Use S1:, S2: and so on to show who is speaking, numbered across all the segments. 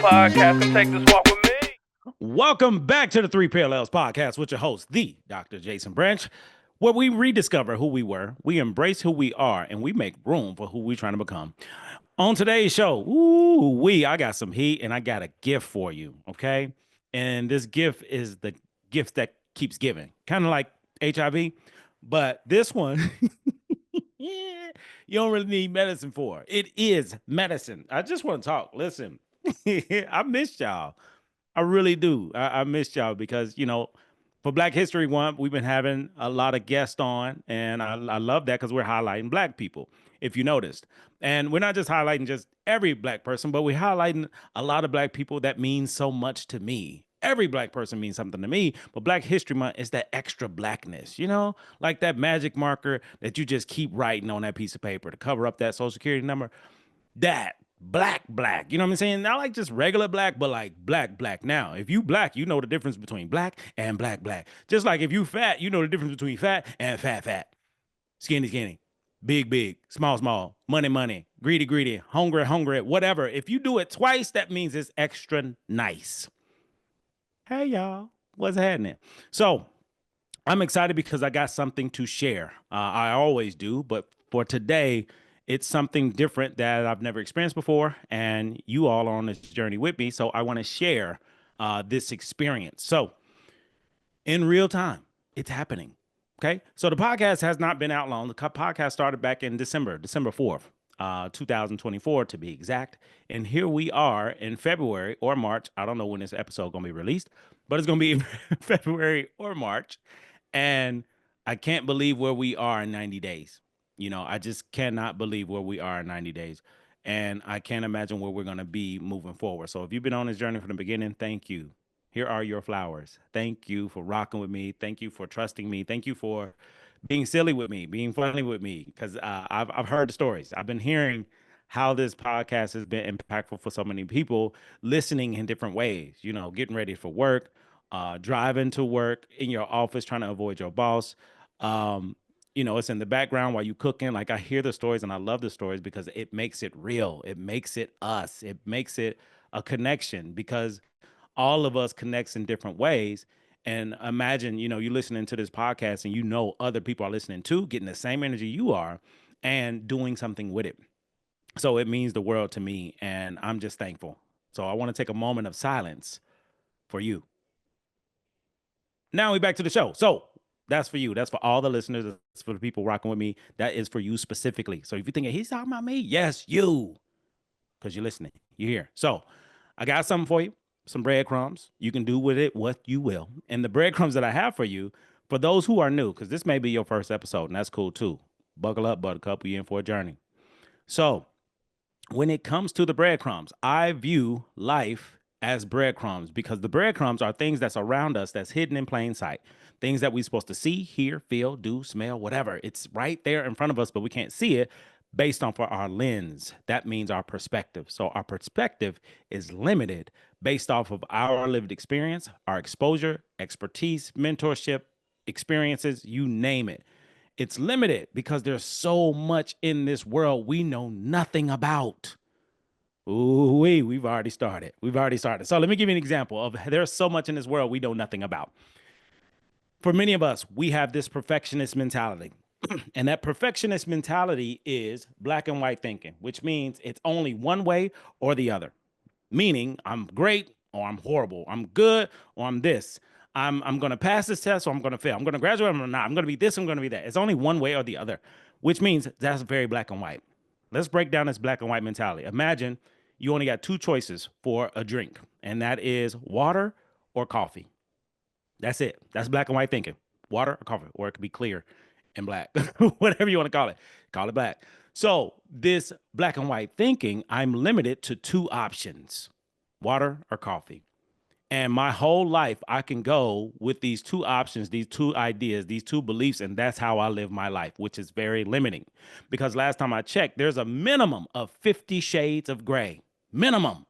S1: podcast and take this walk with me.
S2: Welcome back to the Three Parallels podcast with your host, the Dr. Jason Branch, where we rediscover who we were, we embrace who we are, and we make room for who we're trying to become. On today's show, I got some heat and I got a gift for you, okay? And this gift is the gift that keeps giving, kind of like HIV, but this one, you don't really need medicine for. It is medicine. I just want to talk. Listen, I missed y'all. I really do. I missed y'all because, for Black History Month, we've been having a lot of guests on, and I love that because we're highlighting Black people, if you noticed. And we're not just highlighting just every Black person, but we're highlighting a lot of Black people that mean so much to me. Every Black person means something to me, but Black History Month is that extra Blackness, like that magic marker that you just keep writing on that piece of paper to cover up that Social Security number. That black, you know what I'm saying? Not like just regular black, but like black. Now, if you Black, you know the difference between black and black. Just like if you fat, you know the difference between fat and fat. Skinny, big, small, money, greedy, hungry, whatever. If you do it twice, that means it's extra nice. Hey, y'all, what's happening? So I'm excited because I got something to share. I always do, but for today, it's something different that I've never experienced before, and you all are on this journey with me. So I want to share this experience. So in real time, it's happening. Okay. So the podcast has not been out long. The podcast started back in December 4th, 2024 to be exact. And here we are in February or March. I don't know when this episode is going to be released, but it's going to be February or March. And I can't believe where we are in 90 days. I just cannot believe where we are in 90 days. And I can't imagine where we're going to be moving forward. So if you've been on this journey from the beginning, thank you. Here are your flowers. Thank you for rocking with me. Thank you for trusting me. Thank you for being silly with me, being funny with me, because I've heard the stories. I've been hearing how this podcast has been impactful for so many people listening in different ways, getting ready for work, driving to work, in your office, trying to avoid your boss. It's in the background while you cooking. Like I hear the stories and I love the stories because it makes it real. It makes it us. It makes it a connection because all of us connects in different ways. And imagine, you listening to this podcast and other people are listening too, getting the same energy you are and doing something with it. So it means the world to me. And I'm just thankful. So I want to take a moment of silence for you. Now we back to the show. So that's for you. That's for all the listeners. That's for the people rocking with me. That is for you specifically. So if you're thinking he's talking about me, yes, you, because you're listening. You're here. So I got something for you. Some breadcrumbs. You can do with it what you will. And the breadcrumbs that I have for you, for those who are new, because this may be your first episode, and that's cool too. Buckle up, buttercup. We in for a journey. So when it comes to the breadcrumbs, I view life as breadcrumbs because the breadcrumbs are things that's around us that's hidden in plain sight. Things that we're supposed to see, hear, feel, do, smell, whatever. It's right there in front of us, but we can't see it based on for our lens. That means our perspective. So our perspective is limited based off of our lived experience, our exposure, expertise, mentorship, experiences, you name it. It's limited because there's so much in this world we know nothing about. Ooh, we've already started. So let me give you an example of there's so much in this world we know nothing about. For many of us, we have this perfectionist mentality. And that perfectionist mentality is black and white thinking, which means it's only one way or the other. Meaning I'm great or I'm horrible. I'm good or I'm this. I'm going to pass this test or I'm going to fail. I'm going to graduate or I'm not. I'm going to be this, I'm going to be that. It's only one way or the other, which means that's very black and white. Let's break down this black and white mentality. Imagine you only got two choices for a drink, and that is water or coffee. That's it. That's black and white thinking. Water or coffee, or it could be clear and black, whatever you want to call it black. So this black and white thinking, I'm limited to two options, water or coffee. And my whole life, I can go with these two options, these two ideas, these two beliefs, and that's how I live my life, which is very limiting. Because last time I checked, there's a minimum of 50 shades of gray. Minimum.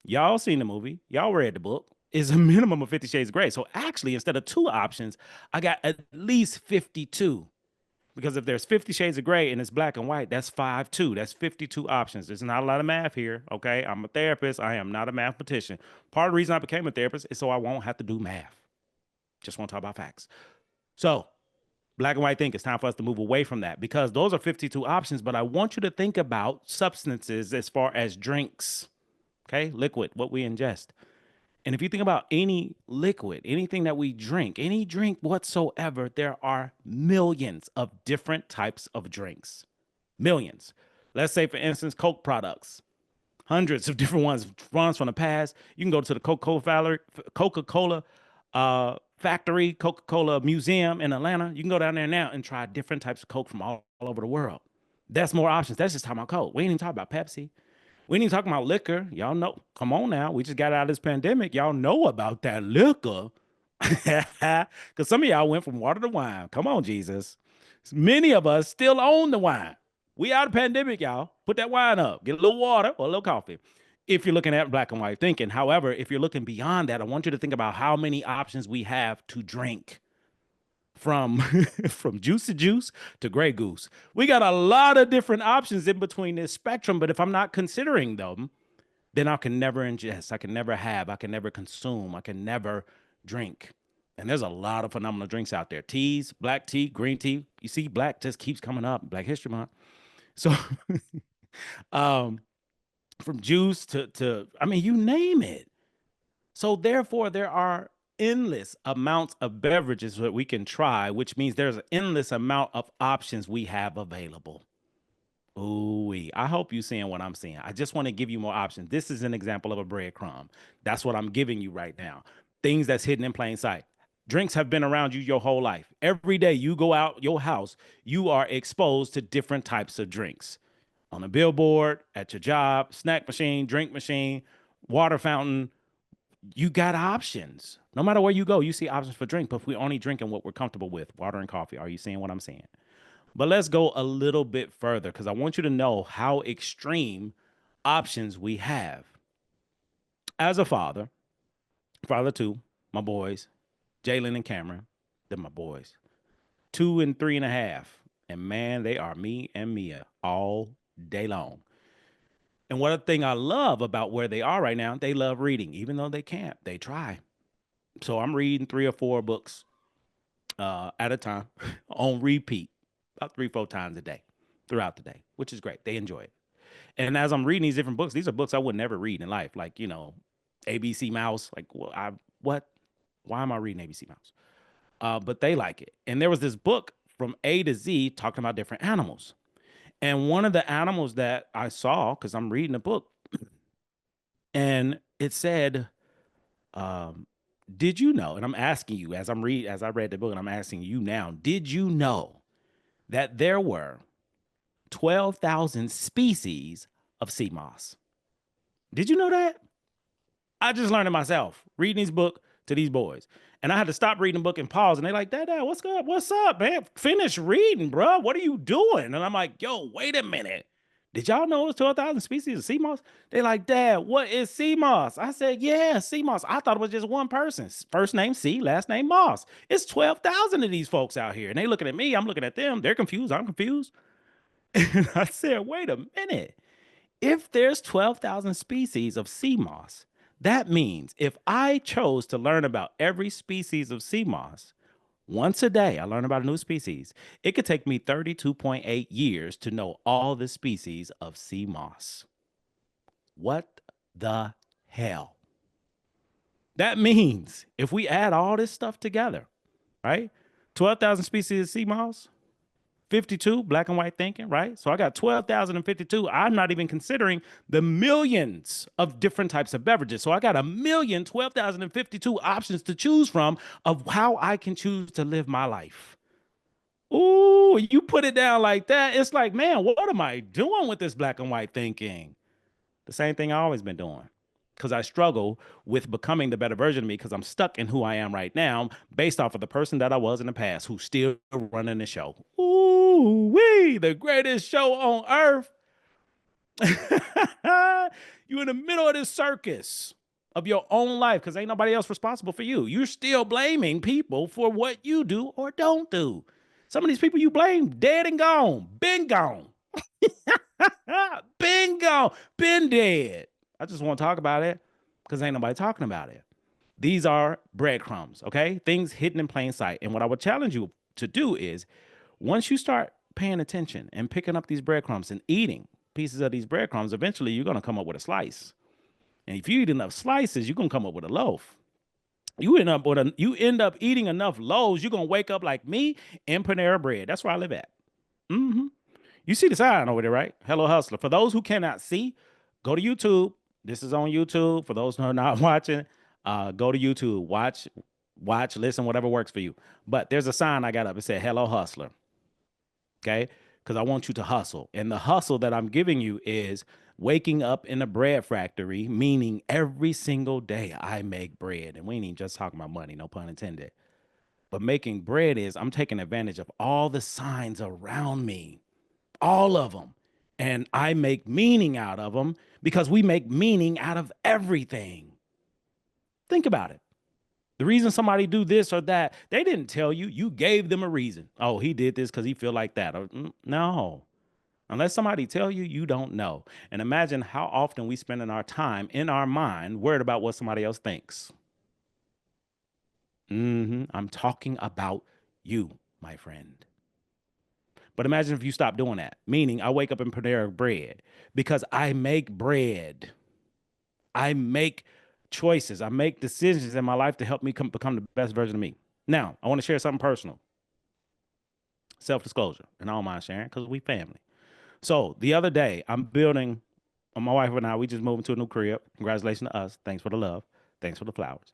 S2: Y'all seen the movie. Y'all read the book. Is a minimum of 50 shades of gray. So actually, instead of two options, I got at least 52. Because if there's 50 shades of gray and it's black and white, that's 5-2. That's 52 options. There's not a lot of math here. Okay. I'm a therapist. I am not a mathematician. Part of the reason I became a therapist is so I won't have to do math. Just want to talk about facts. So, black and white think it's time for us to move away from that because those are 52 options. But I want you to think about substances as far as drinks. Okay. Liquid, what we ingest. And if you think about any liquid, anything that we drink, any drink whatsoever, there are millions of different types of drinks. Millions. Let's say, for instance, Coke products. Hundreds of different ones from the past. You can go to the Coca-Cola factory, Coca-Cola museum in Atlanta. You can go down there now and try different types of Coke from all over the world. That's more options. That's just talking about Coke. We ain't even talking about Pepsi. We ain't even talking about liquor. Y'all know. Come on now. We just got out of this pandemic. Y'all know about that liquor. Because some of y'all went from water to wine. Come on, Jesus. Many of us still own the wine. We out of pandemic, y'all. Put that wine up. Get a little water or a little coffee. If you're looking at black and white thinking. However, if you're looking beyond that, I want you to think about how many options we have to drink from from juicy juice to Grey Goose. We got a lot of different options in between this spectrum, but if I'm not considering them, then I can never ingest, I can never have, I can never consume, I can never drink. And there's a lot of phenomenal drinks out there. Teas, black tea, green tea. You see, black just keeps coming up, Black History Month. So um from juice to I mean, you name it. So therefore, there are endless amounts of beverages that we can try, which means there's an endless amount of options we have available. Ooh, I hope you're seeing what I'm seeing. I just want to give you more options. This is an example of a breadcrumb. That's what I'm giving you right now. Things that's hidden in plain sight. Drinks have been around you your whole life. Every day you go out your house, you are exposed to different types of drinks. On a billboard, at your job, snack machine, drink machine, water fountain, you got options. No matter where you go, you see options for drink, but we're only drinking what we're comfortable with, water and coffee. Are you seeing what I'm saying? But let's go a little bit further because I want you to know how extreme options we have. As a father, father two, my boys, Jalen and Cameron, they're my boys. 2 and 3.5. And man, they are me and Mia all day long. And one thing I love about where they are right now, they love reading. Even though they can't, they try. So I'm reading 3 or 4 books at a time on repeat, about 3, 4 times a day throughout the day, which is great. They enjoy it. And as I'm reading these different books, these are books I would never read in life. Like, ABC Mouse. Like, well, what? Why am I reading ABC Mouse? But they like it. And there was this book from A to Z talking about different animals. And one of the animals that I saw, because I'm reading a book, and it said, um, did you know? And I'm asking you as I read the book, and I'm asking you now, did you know that there were 12,000 species of sea moss? Did you know that? I just learned it myself, reading this book to these boys. And I had to stop reading the book and pause. And they're like, Dad, what's up? What's up, man? Finish reading, bro. What are you doing? And I'm like, yo, wait a minute. Did y'all know it's 12,000 species of sea moss? They're like, Dad, what is sea moss? I said, yeah, sea moss. I thought it was just one person. First name Sea, last name Moss. It's 12,000 of these folks out here. And they looking at me. I'm looking at them. They're confused. I'm confused. And I said, wait a minute. If there's 12,000 species of sea moss, that means if I chose to learn about every species of sea moss once a day, I learn about a new species, it could take me 32.8 years to know all the species of sea moss. What the hell? That means if we add all this stuff together, right? 12,000 species of sea moss, 52 black and white thinking, right? So I got 12,052. I'm not even considering the millions of different types of beverages. So I got 1,012,052 options to choose from of how I can choose to live my life. Ooh, you put it down like that. It's like, man, what am I doing with this black and white thinking? The same thing I always been doing. Because I struggle with becoming the better version of me because I'm stuck in who I am right now based off of the person that I was in the past who's still running the show. Ooh, wee, the greatest show on earth. You in the middle of this circus of your own life because ain't nobody else responsible for you. You're still blaming people for what you do or don't do. Some of these people you blame, dead and gone, been gone, been gone, been dead. I just want to talk about it because ain't nobody talking about it. These are breadcrumbs, okay? Things hidden in plain sight. And what I would challenge you to do is once you start paying attention and picking up these breadcrumbs and eating pieces of these breadcrumbs, eventually you're going to come up with a slice. And if you eat enough slices, you're going to come up with a loaf. You end up eating enough loaves, you're going to wake up like me in Panera Bread. That's where I live at. Hmm. You see the sign over there, right? Hello, Hustler. For those who cannot see, go to YouTube. This is on YouTube. For those who are not watching, go to YouTube. Watch, listen, whatever works for you. But there's a sign I got up. It said, Hello, Hustler. Okay. Because I want you to hustle. And the hustle that I'm giving you is waking up in a bread factory, meaning every single day I make bread. And we ain't even just talking about money, no pun intended. But making bread is I'm taking advantage of all the signs around me, all of them. And I make meaning out of them because we make meaning out of everything. Think about it. The reason somebody do this or that, they didn't tell you. You gave them a reason. Oh, he did this because he feel like that. No. Unless somebody tell you, you don't know. And imagine how often we spend in our time in our mind worried about what somebody else thinks. I'm talking about you, my friend. But imagine if you stop doing that. Meaning, I wake up and prepare bread because I make bread. I make choices. I make decisions in my life to help me become the best version of me. Now, I want to share something personal. Self-disclosure, and I don't mind sharing because we family. So the other day, I'm building. My wife and I, we just moved into a new crib. Congratulations to us. Thanks for the love. Thanks for the flowers.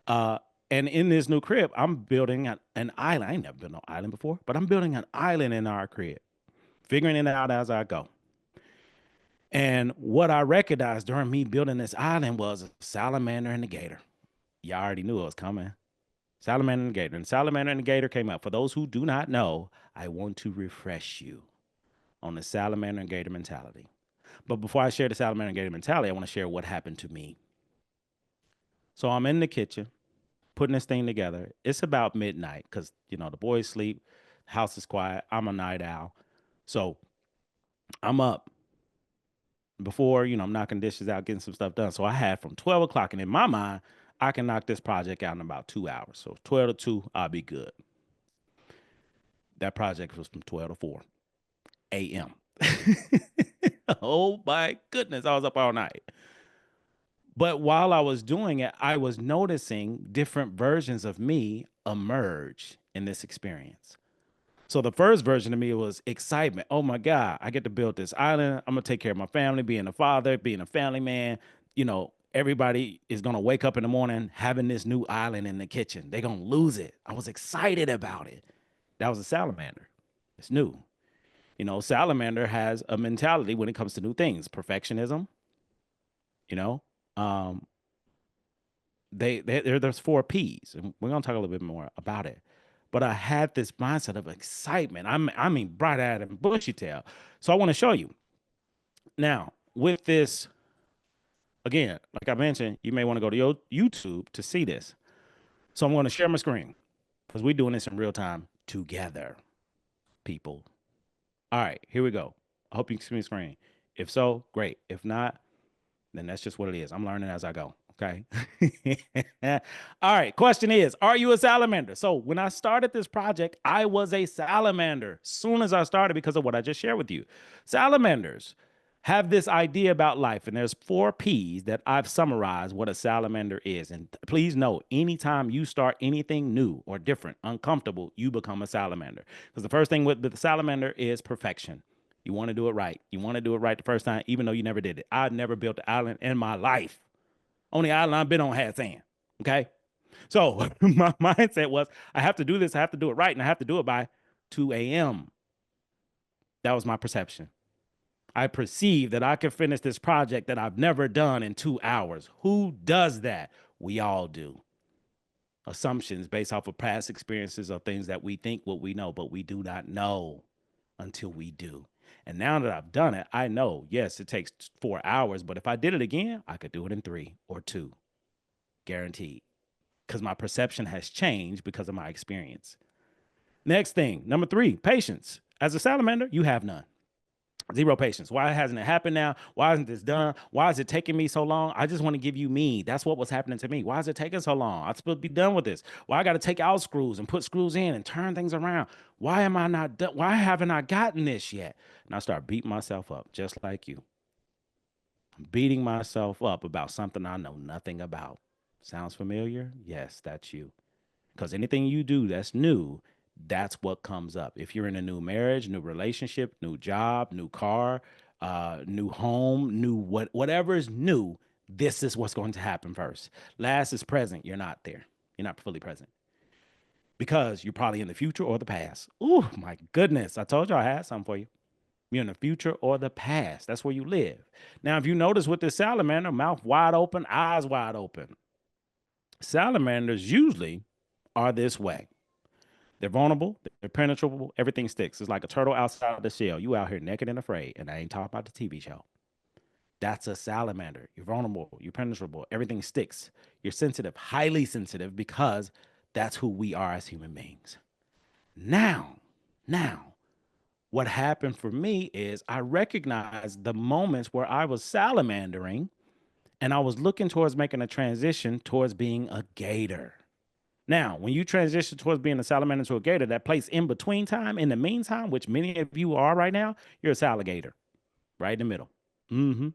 S2: Uh, and in this new crib, I'm building an island. I ain't never built no island before, but I'm building an island in our crib, figuring it out as I go. And what I recognized during me building this island was a salamander and a gator. Y'all already knew it was coming. Salamander and the gator. And salamander and the gator came out. For those who do not know, I want to refresh you on the salamander and gator mentality. But before I share the salamander and gator mentality, I want to share what happened to me. So I'm in the kitchen putting this thing together. It's about midnight because, the boys sleep, the house is quiet. I'm a night owl. So I'm up before, I'm knocking dishes out, getting some stuff done. So I had from 12 o'clock. And in my mind, I can knock this project out in about 2 hours. So 12 to 2, I'll be good. That project was from 12 to 4 a.m. Oh my goodness, I was up all night. But while I was doing it, I was noticing different versions of me emerge in this experience. So the first version of me was excitement. Oh my God, I get to build this island. I'm gonna take care of my family, being a father, being a family man. Everybody is gonna wake up in the morning having this new island in the kitchen. They're gonna lose it. I was excited about it. That was a salamander. It's new. Salamander has a mentality when it comes to new things, perfectionism. You know, um, there's 4 P's, and we're gonna talk a little bit more about it. But I had this mindset of excitement. I mean, bright eyed and bushy tail. So I want to show you now with this again. Like I mentioned, you may want to go to your YouTube to see this. So I'm going to share my screen because we're doing this in real time together, people. All right, here we go. I hope you can see my screen. If so, great. If not, then that's just what it is. I'm learning as I go. Okay. All right. Question is, are you a salamander? So when I started this project, I was a salamander soon as I started because of what I just shared with you. Salamanders have this idea about life, and there's 4 P's that I've summarized what a salamander is. And please know, anytime you start anything new or different, uncomfortable, you become a salamander. Because the first thing with the salamander is perfection. You want to do it right. You want to do it right the first time, even though you never did it. I've never built an island in my life. Only island I've been on had sand. Okay. So my mindset was I have to do this. I have to do it right. And I have to do it by 2 a.m. That was my perception. I perceived that I could finish this project that I've never done in 2 hours. Who does that? We all do. Assumptions based off of past experiences or things that we think what we know, but we do not know until we do. And now that I've done it, I know, yes, it takes 4 hours, but if I did it again, I could do it in 3 or 2, guaranteed. Because my perception has changed because of my experience. Next thing, number 3, patience. As a salamander, you have none. Zero patience. Why hasn't it happened now? Why isn't this done? Why is it taking me so long? I just want to give you me. That's what was happening to me. Why is it taking so long? I'm supposed to be done with this. Why I got to take out screws and put screws in and turn things around? Why am I not done? Why haven't I gotten this yet? And I start beating myself up just like you. I'm beating myself up about something I know nothing about. Sounds familiar? Yes, that's you. Because anything you do that's new, that's what comes up. If you're in a new marriage, new relationship, new job, new car, new home, whatever is new, this is what's going to happen first. Last is present. You're not there. You're not fully present because you're probably in the future or the past. Oh my goodness! I told you I had something for you. You're in the future or the past. That's where you live. Now, if you notice with this salamander, mouth wide open, eyes wide open, salamanders usually are this way. They're vulnerable, they're penetrable, everything sticks. It's like a turtle outside the shell. You out here naked and afraid, and I ain't talking about the TV show. That's a salamander. You're vulnerable, you're penetrable, everything sticks. You're sensitive, highly sensitive, because that's who we are as human beings. Now, what happened for me is I recognized the moments where I was salamandering and I was looking towards making a transition towards being a gator. Now, when you transition towards being a salamander to a gator, that place in between time, in the meantime, which many of you are right now, you're a saligator, right in the middle. Mm-hmm.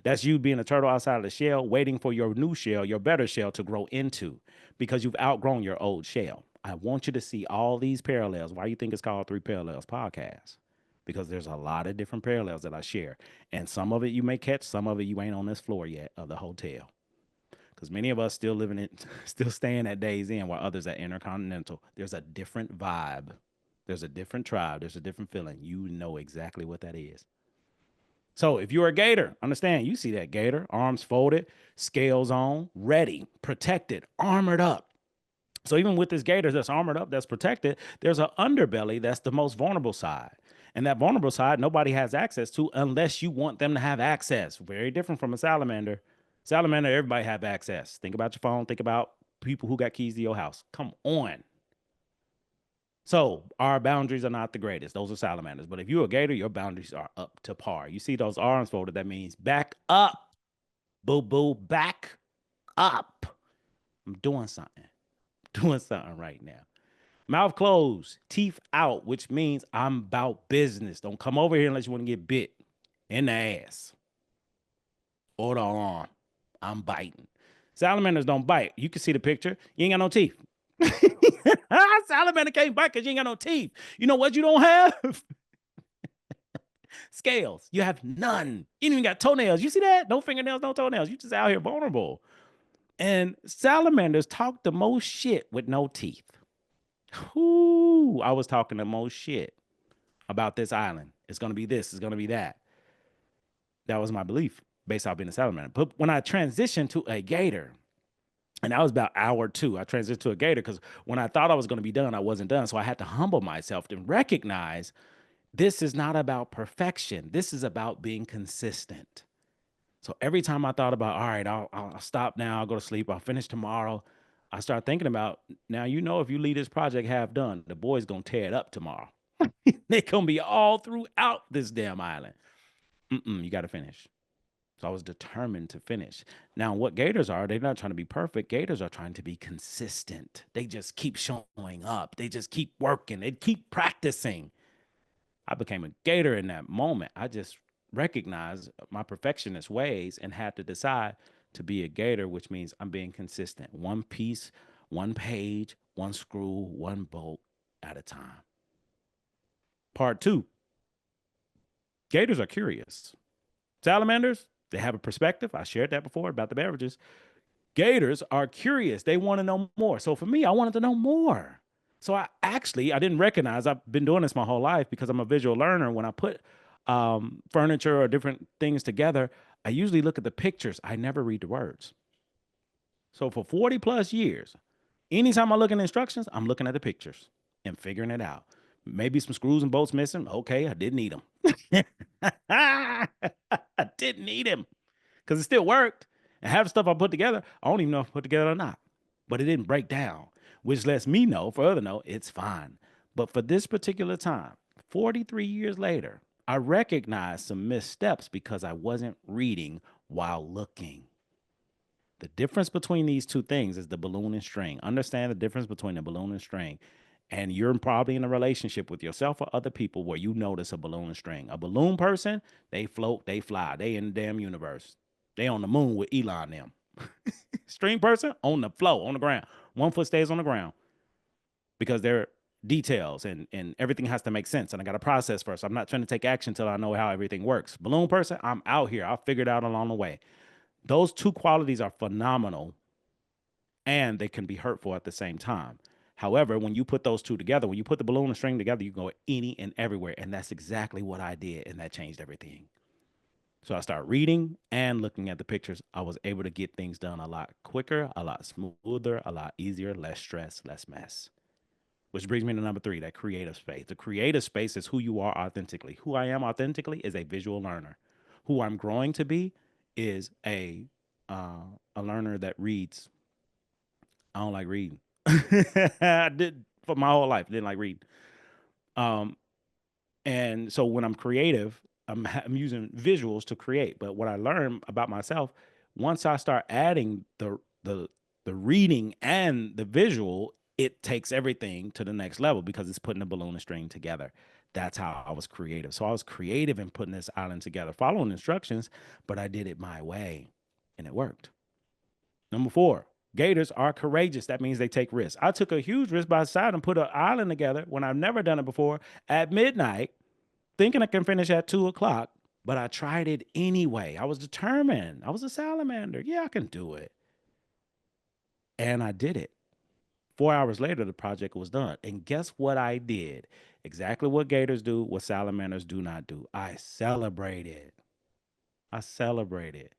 S2: That's you being a turtle outside of the shell, waiting for your new shell, your better shell to grow into because you've outgrown your old shell. I want you to see all these parallels. Why do you think it's called Three Parallels Podcast? Because there's a lot of different parallels that I share. And some of it you may catch, some of it you ain't on this floor yet of the hotel. Because many of us still living it, still staying at Days Inn while others at Intercontinental. There's a different vibe. There's a different tribe. There's a different feeling. You know exactly what that is. So if you're a gator, understand you see that gator, arms folded, scales on, ready, protected, armored up. So even with this gator that's armored up, that's protected, there's an underbelly that's the most vulnerable side. And that vulnerable side, nobody has access to unless you want them to have access. Very different from a salamander. Salamander, everybody have access. Think about your phone. Think about people who got keys to your house. Come on. So our boundaries are not the greatest. Those are salamanders. But if you're a gator, your boundaries are up to par. You see those arms folded, that means back up. Boo boo, back up. I'm doing something. Doing something right now. Mouth closed, teeth out, which means I'm about business. Don't come over here unless you want to get bit in the ass or the arm. I'm biting. Salamanders don't bite. You can see the picture. You ain't got no teeth. Salamander can't bite because you ain't got no teeth. You know what you don't have? Scales. You have none. You ain't even got toenails. You see that? No fingernails, no toenails. You just out here vulnerable. And salamanders talk the most shit with no teeth. Whoo, I was talking the most shit about this island. It's going to be this, it's going to be that. That was my belief based off being a salamander. But when I transitioned to a gator, and that was about hour 2, I transitioned to a gator because when I thought I was going to be done, I wasn't done. So I had to humble myself and recognize this is not about perfection. This is about being consistent. So every time I thought about, all right, I'll stop now, I'll go to sleep, I'll finish tomorrow, I start thinking about, now, if you leave this project half done, the boys going to tear it up tomorrow. They're going to be all throughout this damn island. You got to finish. So I was determined to finish. Now, what gators are, they're not trying to be perfect. Gators are trying to be consistent. They just keep showing up. They just keep working. They keep practicing. I became a gator in that moment. I just recognized my perfectionist ways and had to decide to be a gator, which means I'm being consistent. One piece, one page, one screw, one bolt at a time. Part 2, gators are curious. Salamanders, they have a perspective. I shared that before about the beverages. Gators are curious. They want to know more. So for me, I wanted to know more. So I didn't recognize, I've been doing this my whole life because I'm a visual learner. When I put furniture or different things together, I usually look at the pictures. I never read the words. So for 40 plus years, anytime I look at instructions, I'm looking at the pictures and figuring it out. Maybe some screws and bolts missing. Okay, I didn't need them. I didn't need them because it still worked. And half the stuff I put together, I don't even know if I put together or not. But it didn't break down, which lets me know, for other know, it's fine. But for this particular time, 43 years later, I recognized some missteps because I wasn't reading while looking. The difference between these two things is the balloon and string. Understand the difference between a balloon and string. And you're probably in a relationship with yourself or other people where you notice a balloon and string. A balloon person, they float, they fly, they in the damn universe. They on the moon with Elon them. String person on the floor, on the ground. 1 foot stays on the ground because they're details and everything has to make sense. And I got to process first. I'm not trying to take action until I know how everything works. Balloon person, I'm out here. I'll figure it out along the way. Those two qualities are phenomenal and they can be hurtful at the same time. However, when you put those two together, when you put the balloon and string together, you go any and everywhere. And that's exactly what I did. And that changed everything. So I started reading and looking at the pictures. I was able to get things done a lot quicker, a lot smoother, a lot easier, less stress, less mess. Which brings me to number three, that creative space. The creative space is who you are authentically. Who I am authentically is a visual learner. Who I'm growing to be is a learner that reads. I don't like reading. I did for my whole life. Didn't like reading. Um, and so when I'm creative, I'm using visuals to create. But what I learned about myself, once I start adding the reading and the visual, it takes everything to the next level because it's putting the balloon and string together. That's how I was creative. So I was creative in putting this island together, following instructions, but I did it my way, and it worked. Number four, Gators are courageous. That means they take risks. I took a huge risk by side and put an island together when I've never done it before at midnight, thinking I can finish at 2 o'clock, but I tried it anyway. I was determined. I was a salamander. Yeah, I can do it. And I did it. 4 hours later, the project was done. And guess what I did? Exactly what gators do, what salamanders do not do. I celebrated. I celebrated.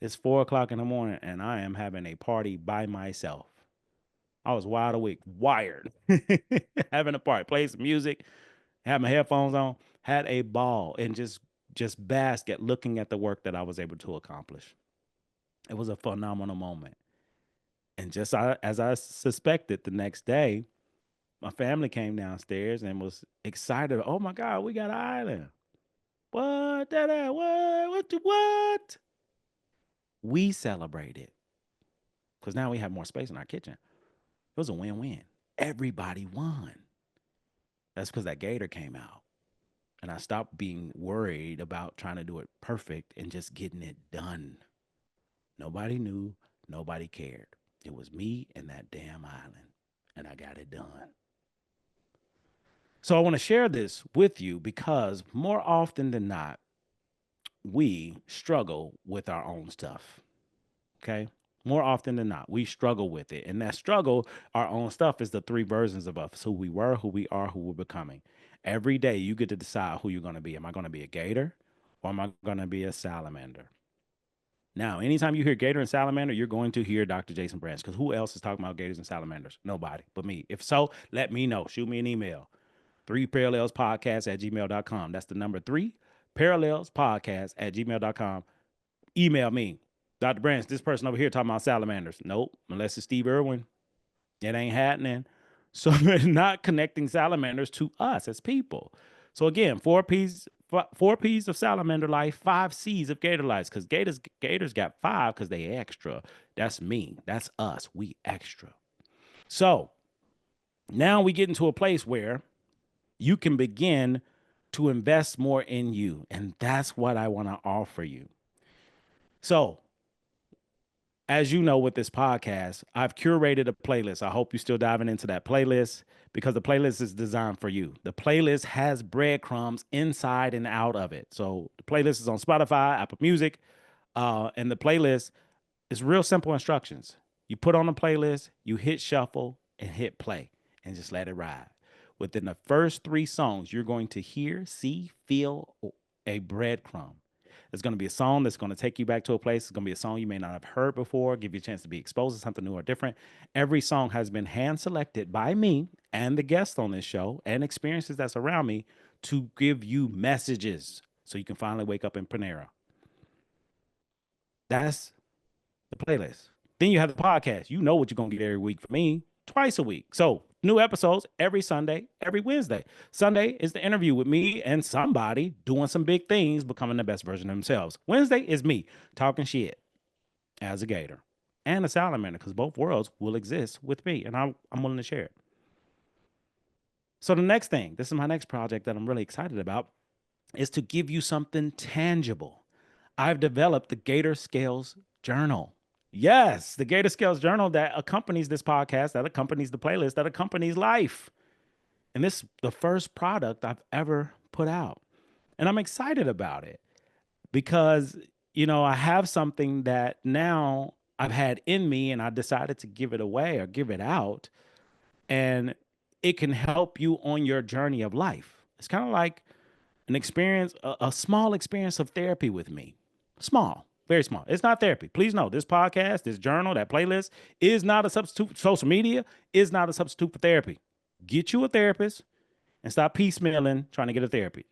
S2: It's 4 o'clock in the morning, and I am having a party by myself. I was wide awake, wired, having a party, played some music, had my headphones on, had a ball, and just bask at looking at the work that I was able to accomplish. It was a phenomenal moment. And as I suspected, the next day, my family came downstairs and was excited. Oh my God, we got an island. What? What? What? We celebrated because now we have more space in our kitchen. It was a win-win. Everybody won. That's because that gator came out. And I stopped being worried about trying to do it perfect and just getting it done. Nobody knew, nobody cared. It was me and that damn island. And I got it done. So I want to share this with you because more often than not, we struggle with our own stuff. Okay. More often than not, we struggle with it. And that struggle, our own stuff, is the three versions of us: who we were, who we are, who we're becoming. Every day you get to decide who you're going to be. Am I going to be a gator or am I going to be a salamander? Now, anytime you hear gator and salamander, you're going to hear Dr. Jason Branch because who else is talking about gators and salamanders? Nobody but me. If so, let me know. Shoot me an email. 3parallelspodcast at gmail.com. That's the number 3parallelspodcast at gmail.com. Email me. Dr. Branch, this person over here talking about salamanders. Nope, unless it's Steve Irwin. It ain't happening. So they're not connecting salamanders to us as people. So again, four P's of salamander life, 5 C's of gator life. Because gators got 5 because they extra. That's me. That's us. We extra. So now we get into a place where you can begin to invest more in you. And that's what I want to offer you. So as you know, with this podcast, I've curated a playlist. I hope you're still diving into that playlist because the playlist is designed for you. The playlist has breadcrumbs inside and out of it. So the playlist is on Spotify, Apple Music, and the playlist is real simple instructions. You put on a playlist, you hit shuffle and hit play and just let it ride. Within the first 3 songs, you're going to hear, see, feel a breadcrumb. It's going to be a song that's going to take you back to a place. It's going to be a song you may not have heard before, give you a chance to be exposed to something new or different. Every song has been hand selected by me and the guests on this show and experiences that's around me to give you messages so you can finally wake up in Panera. That's the playlist. Then you have the podcast. You know what you're going to get every week from me, twice a week. So New episodes every Sunday, every Wednesday. Sunday is the interview with me and somebody doing some big things, becoming the best version of themselves. Wednesday is me talking shit as a gator and a salamander, because both worlds will exist with me, and I'm willing to share it. So the next thing, this is my next project that I'm really excited about, is to give you something tangible. I've developed the Gator Scales Journal. Yes, the Gator Scales Journal that accompanies this podcast, that accompanies the playlist, that accompanies life. And this is the first product I've ever put out. And I'm excited about it because, I have something that now I've had in me and I decided to give it away or give it out. And it can help you on your journey of life. It's kind of like an experience, a small experience of therapy with me. Small, very small. It's not therapy. Please know this podcast, this journal, that playlist is not a substitute. Social media is not a substitute for therapy. Get you a therapist and stop piecemealing trying to get a therapist.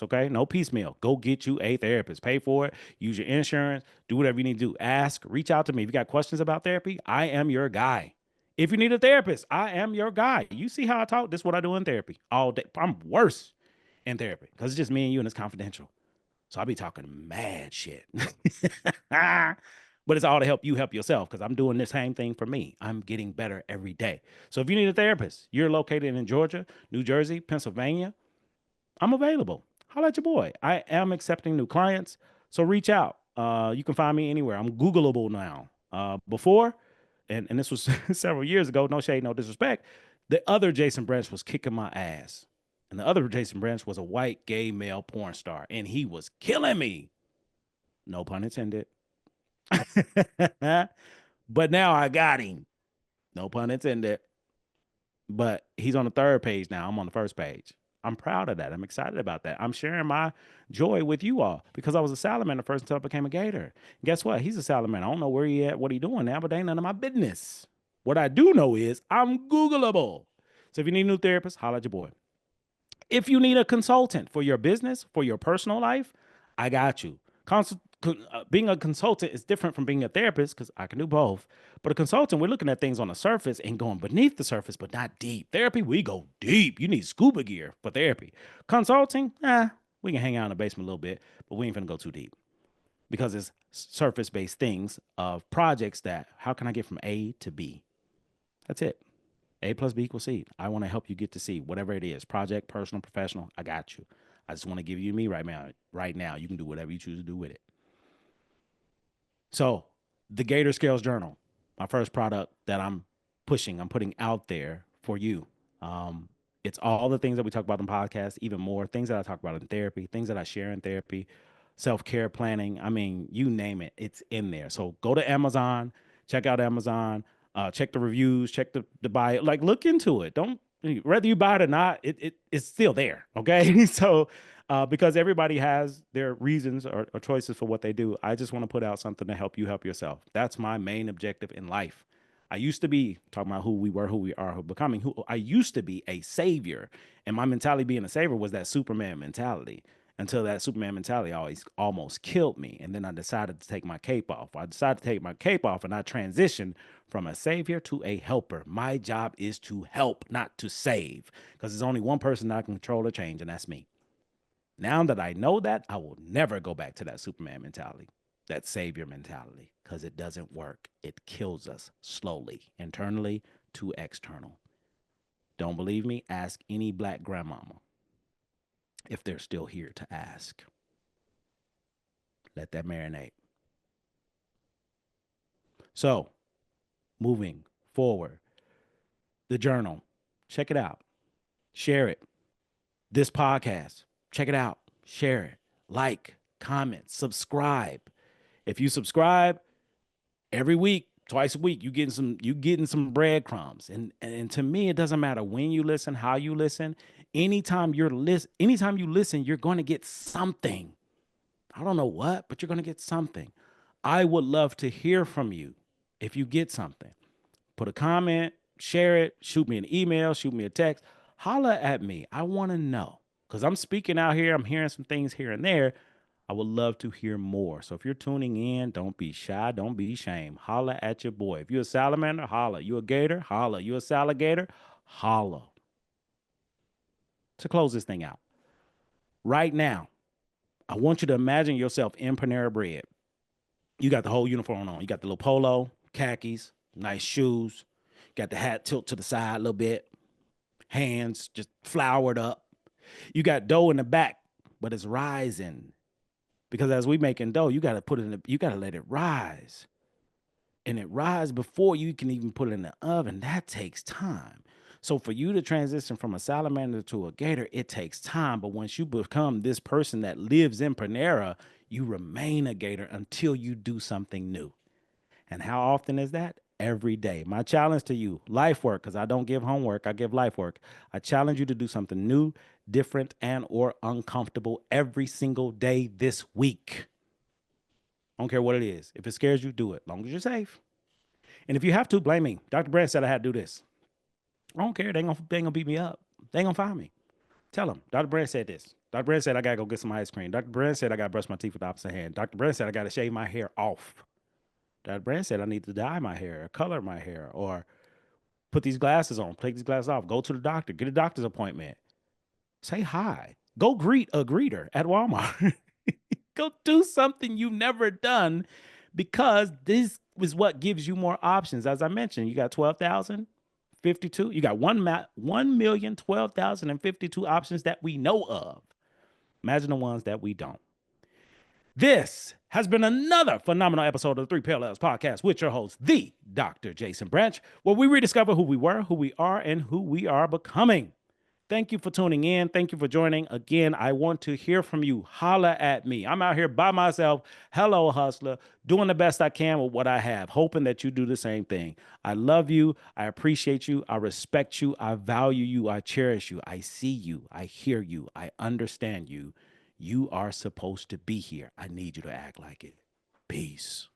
S2: Okay, no piecemeal. Go get you a therapist. Pay for it. Use your insurance. Do whatever you need to do. Ask. Reach out to me if you got questions about therapy. I am your guy. If you need a therapist, I am your guy. You see how I talk? This is what I do in therapy all day. I'm worse in therapy because it's just me and you and it's confidential. So I'll be talking mad shit. But it's all to help you help yourself because I'm doing the same thing for me. I'm getting better every day. So if you need a therapist, you're located in Georgia, New Jersey, Pennsylvania, I'm available. Holla at your boy. I am accepting new clients. So reach out. You can find me anywhere. I'm Googleable now. Before, and this was several years ago, no shade, no disrespect, the other Jason Branch was kicking my ass. And the other Jason Branch was a white gay male porn star, and he was killing me. No pun intended. But now I got him. No pun intended. But he's on the third page now. I'm on the first page. I'm proud of that. I'm excited about that. I'm sharing my joy with you all because I was a salamander first until I became a gator. Guess what? He's a salamander. I don't know where he at, what he doing now, but they ain't none of my business. What I do know is I'm Googleable. So if you need a new therapist, holla at your boy. If you need a consultant for your business, for your personal life, I got you. Being a consultant is different from being a therapist because I can do both. But a consultant, we're looking at things on the surface and going beneath the surface, but not deep. Therapy, we go deep. You need scuba gear for therapy. Consulting, we can hang out in the basement a little bit, but we ain't finna go too deep because it's surface based things of projects that how can I get from A to B? That's it. A plus B equals C. I want to help you get to C, whatever it is, project, personal, professional. I got you. I just want to give you me right now. Right now, you can do whatever you choose to do with it. So, the Gator Scales Journal, my first product that I'm pushing, I'm putting out there for you. Um, it's all the things that we talk about in podcasts, even more things that I talk about in therapy, things that I share in therapy, self care planning. I mean, you name it, it's in there. So go to Amazon, check out Amazon, check the reviews, check the buy it, like look into it. Don't whether you buy it or not, it's still there. Okay, so because everybody has their reasons or choices for what they do. I just want to put out something to help you help yourself. That's my main objective in life. I used to be talking about who we were, who we are, who becoming. Who I used to be a savior, and my mentality being a savior was that Superman mentality. Until that Superman mentality always almost killed me, and then I decided to take my cape off. I decided to take my cape off, and I transitioned from a savior to a helper. My job is to help, not to save, because there's only one person that can control or change, and that's me. Now that I know that, I will never go back to that Superman mentality, that savior mentality, because it doesn't work. It kills us slowly, internally to external. Don't believe me? Ask any black grandmama if they're still here to ask. Let that marinate. So, moving forward, the journal, check it out, share it. This podcast, check it out, share it, like, comment, subscribe. If you subscribe, every week, twice a week, you getting some breadcrumbs. And to me, it doesn't matter when you listen, how you listen. Anytime you listen, you're going to get something. I don't know what, but you're going to get something. I would love to hear from you if you get something. Put a comment, share it, shoot me an email, shoot me a text, holla at me. I want to know because I'm speaking out here. I'm hearing some things here and there. I would love to hear more. So if you're tuning in, don't be shy. Don't be ashamed. Holla at your boy. If you're a salamander, holla. You a gator, holla. You a saligator, Holla. To close this thing out, right now, I want you to imagine yourself in Panera Bread. You got the whole uniform on. You got the little polo, khakis, nice shoes. Got the hat tilt to the side a little bit, hands just floured up. You got dough in the back, but it's rising because as we making dough, you got to put it in. You got to let it rise, and it rise before you can even put it in the oven. That takes time. So for you to transition from a salamander to a gator, it takes time. But once you become this person that lives in Panera, you remain a gator until you do something new. And how often is that? Every day. My challenge to you, life work, because I don't give homework, I give life work. I challenge you to do something new, different, and or uncomfortable every single day this week. I don't care what it is. If it scares you, do it. As long as you're safe. And if you have to, blame me. Dr. Brand said I had to do this. I don't care. They ain't gonna beat me up. They ain't gonna find me. Tell them. Dr. Brand said this. Dr. Brand said I gotta go get some ice cream. Dr. Brand said I gotta brush my teeth with the opposite hand. Dr. Brand said I gotta shave my hair off. Dr. Brand said I need to dye my hair, or color my hair, or put these glasses on, take these glasses off, go to the doctor, get a doctor's appointment, say hi, go greet a greeter at Walmart. Go do something you've never done because this is what gives you more options. As I mentioned, you got 12,052. You got 1,012,052 options that we know of. Imagine the ones that we don't. This has been another phenomenal episode of the Three Parallels Podcast with your host, the Dr. Jason Branch, where we rediscover who we were, who we are, and who we are becoming. Thank you for tuning in. Thank you for joining. Again, I want to hear from you. Holla at me. I'm out here by myself. Hello, hustler. Doing the best I can with what I have, hoping that you do the same thing. I love you. I appreciate you. I respect you. I value you. I cherish you. I see you. I hear you. I understand you. You are supposed to be here. I need you to act like it. Peace.